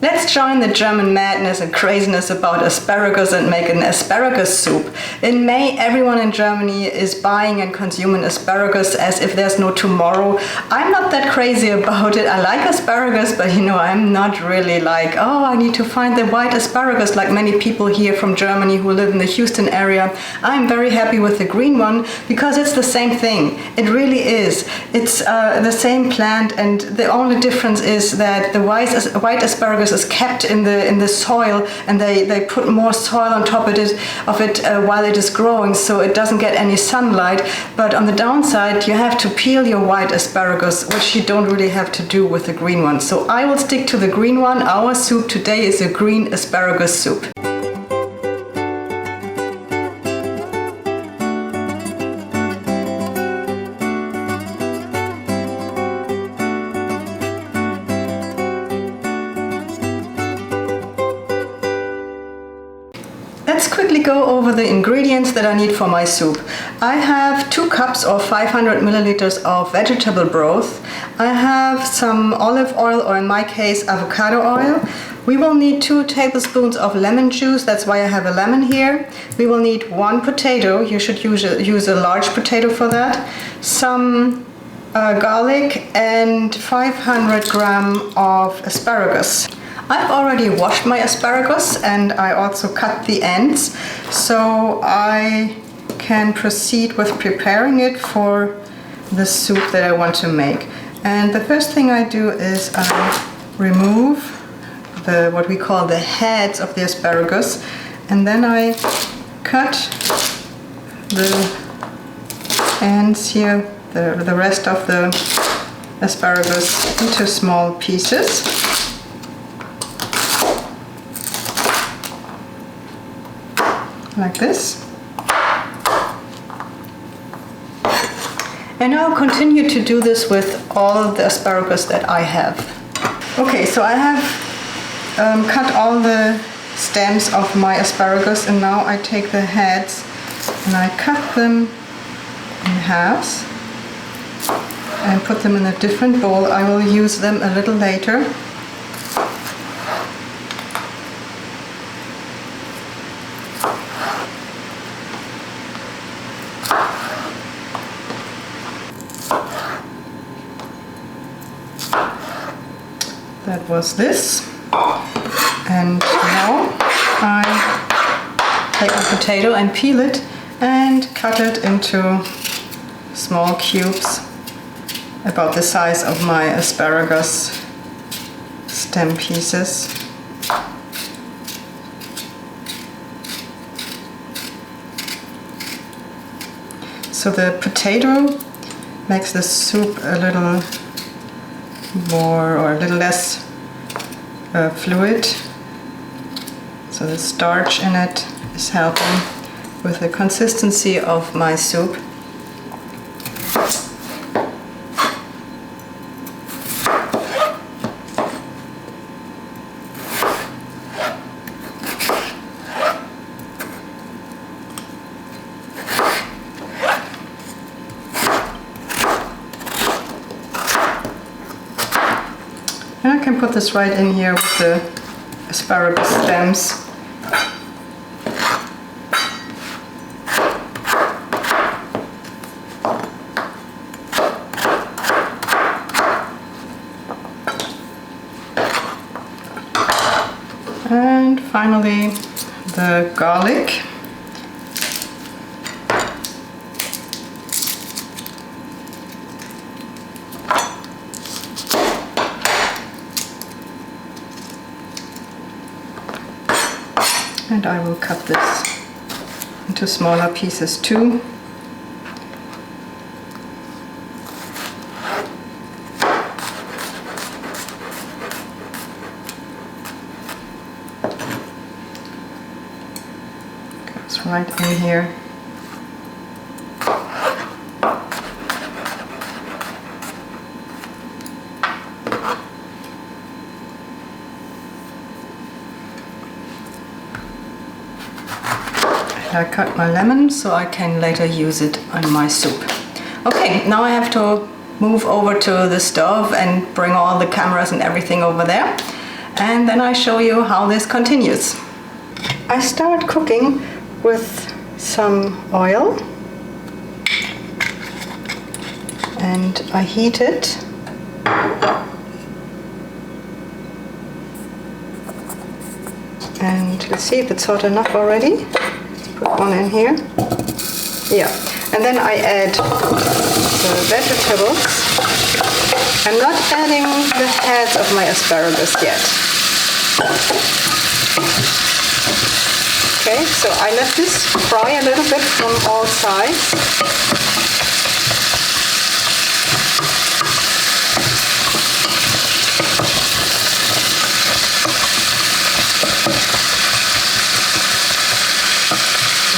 Let's join the German madness and craziness about asparagus and make an asparagus soup. In May, everyone in Germany is buying and consuming asparagus as if there's no tomorrow. I'm not that crazy about it. I like asparagus, but I'm not really like, oh, I need to find the white asparagus like many people here from Germany who live in the Houston area. I'm very happy with the green one because it's the same thing. It really is. It's the same plant, and the only difference is that the white asparagus is kept in the soil, and they put more soil on top of it while it is growing, so it doesn't get any sunlight. But on the downside, you have to peel your white asparagus, which you don't really have to do with the green one. So I will stick to the green one. Our soup today is a green asparagus soup. Let's quickly go over the ingredients that I need for my soup. I have 2 cups or 500 milliliters of vegetable broth. I have some olive oil, or in my case avocado oil. We will need 2 tablespoons of lemon juice, that's why I have a lemon here. We will need 1 potato, you should use a large potato for that. Some garlic and 500 grams of asparagus. I've already washed my asparagus and I also cut the ends, so I can proceed with preparing it for the soup that I want to make. And the first thing I do is I remove what we call the heads of the asparagus, and then I cut the ends here, the rest of the asparagus, into small pieces. Like this. And I'll continue to do this with all the asparagus that I have. Okay, so I have cut all the stems of my asparagus, and now I take the heads and I cut them in halves and put them in a different bowl. I will use them a little later. That was this, and now I take a potato and peel it and cut it into small cubes about the size of my asparagus stem pieces. So the potato makes the soup a little more, or a little less fluid, so the starch in it is helping with the consistency of my soup. And I can put this right in here with the asparagus stems. And finally the garlic. And I will cut this into smaller pieces too. Goes right in here. I cut my lemon so I can later use it on my soup. Okay, now I have to move over to the stove and bring all the cameras and everything over there. and then I show you how this continues. I start cooking with some oil and I heat it. And let's see if it's hot enough already. Let's put one in here. Yeah, and then I add the vegetables. I'm not adding the heads of my asparagus yet. Okay, so I let this fry a little bit from all sides.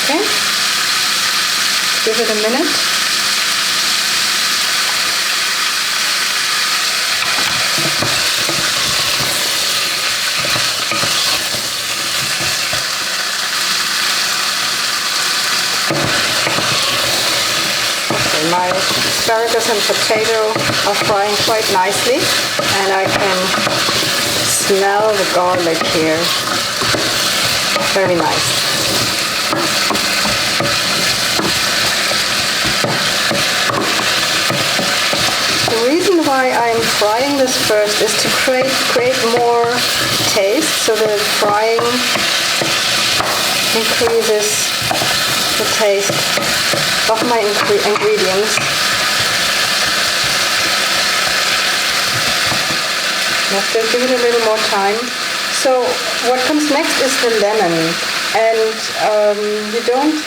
Okay, give it a minute. My asparagus and potato are frying quite nicely, and I can smell the garlic here. Very nice. The reason why I'm frying this first is to create more taste, so the frying increases the taste of my ingredients. Let's just give it a little more time. So what comes next is the lemon, and you don't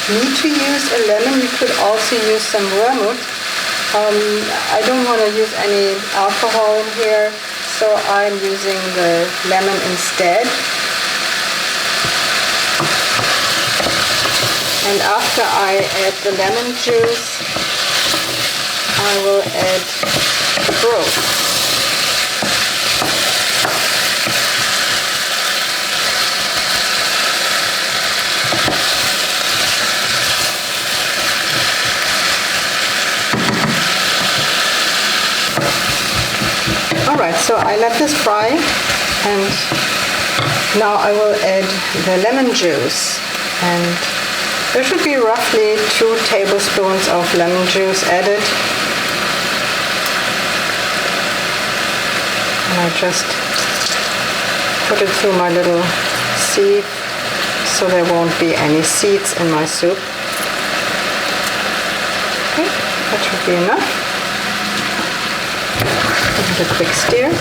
need to use a lemon. You could also use some vermouth. I don't want to use any alcohol in here, so I'm using the lemon instead. And after I add the lemon juice, I will add the broth. Alright, so I let this fry, and now I will add the lemon juice. And there should be roughly 2 tablespoons of lemon juice added. And I just put it through my little sieve so there won't be any seeds in my soup. Okay, that should be enough. Give it a quick stir.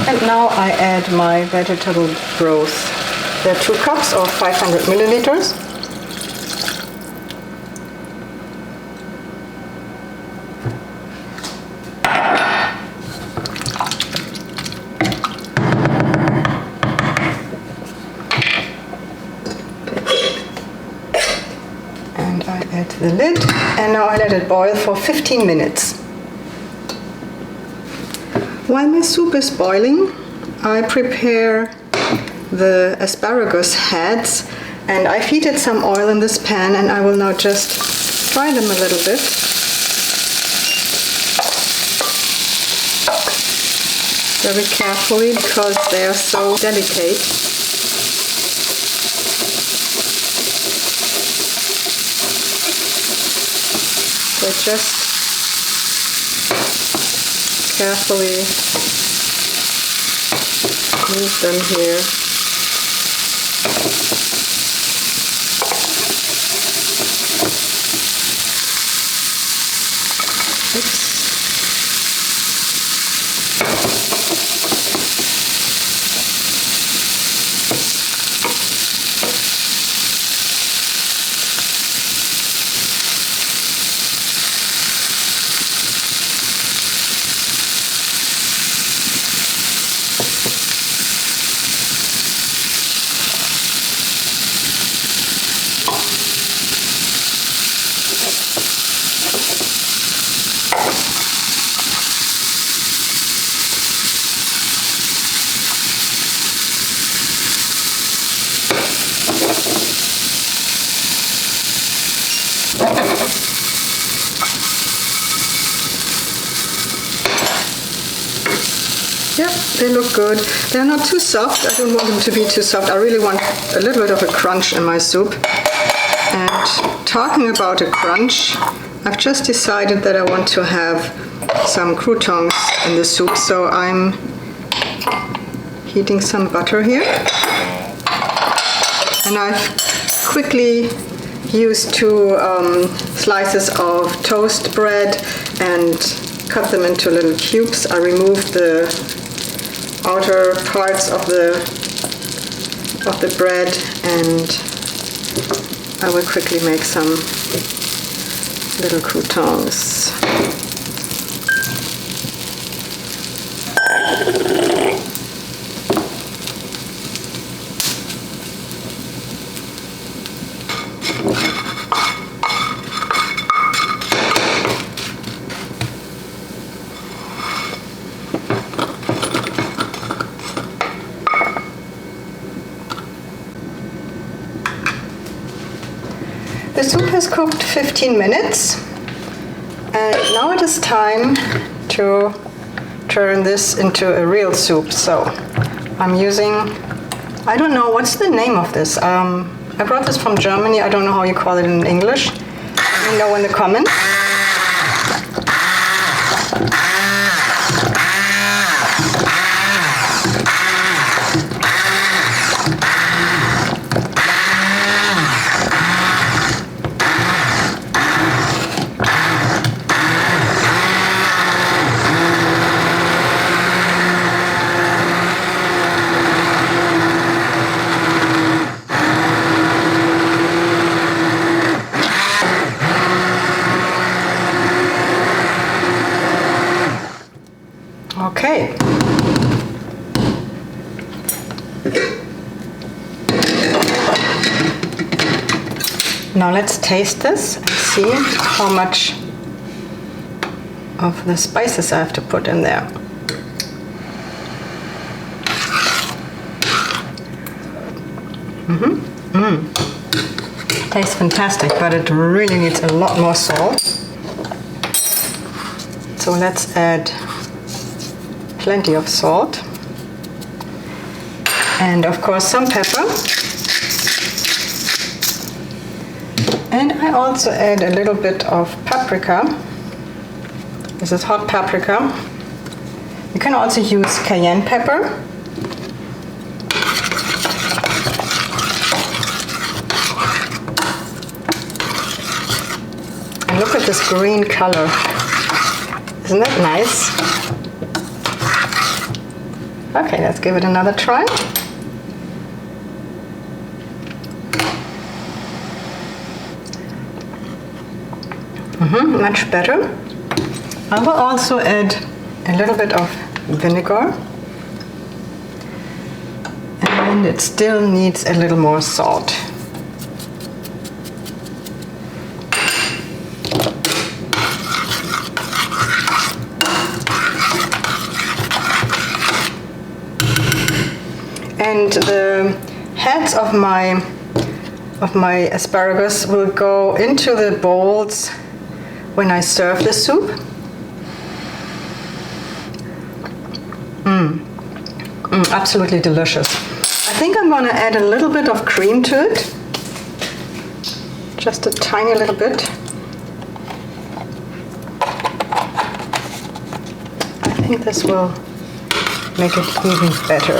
And now I add my vegetable broth. There are 2 cups or 500 milliliters. And I add the lid, and now I let it boil for 15 minutes. While my soup is boiling, I prepare the asparagus heads, and I've heated some oil in this pan, and I will now just fry them a little bit. Very carefully, because they are so delicate. So just carefully move them here. Oops. Yep, they look good. They're not too soft. I don't want them to be too soft. I really want a little bit of a crunch in my soup. And talking about a crunch, I've just decided that I want to have some croutons in the soup, so I'm heating some butter here. And I've quickly used 2 slices of toast bread and cut them into little cubes. I removed the outer parts of the bread, and I will quickly make some little croutons. The soup has cooked 15 minutes, and now it is time to turn this into a real soup. So I'm using, I don't know, what's the name of this? I brought this from Germany. I don't know how you call it in English. Let me know in the comments. Okay. Now let's taste this and see how much of the spices I have to put in there. Tastes fantastic, but it really needs a lot more salt. So let's add plenty of salt, and of course some pepper, and I also add a little bit of paprika. This is hot paprika. You can also use cayenne pepper. And look at this green color. Isn't that nice? Okay, let's give it another try. Much better. I will also add a little bit of vinegar, and it still needs a little more salt. And the heads of my asparagus will go into the bowls when I serve the soup. Absolutely delicious. I think I'm going to add a little bit of cream to it. Just a tiny little bit. I think this will make it even better.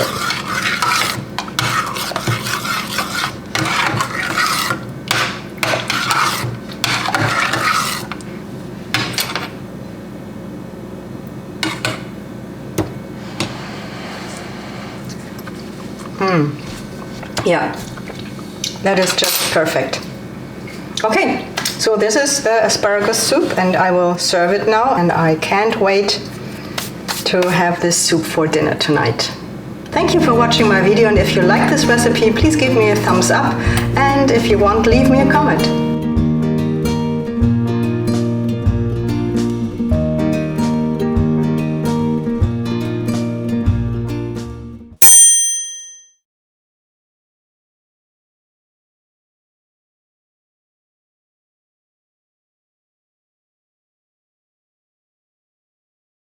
Yeah, that is just perfect. Okay, so this is the asparagus soup, and I will serve it now, and I can't wait to have this soup for dinner tonight. Thank you for watching my video, and if you like this recipe, please give me a thumbs up, and if you want, leave me a comment.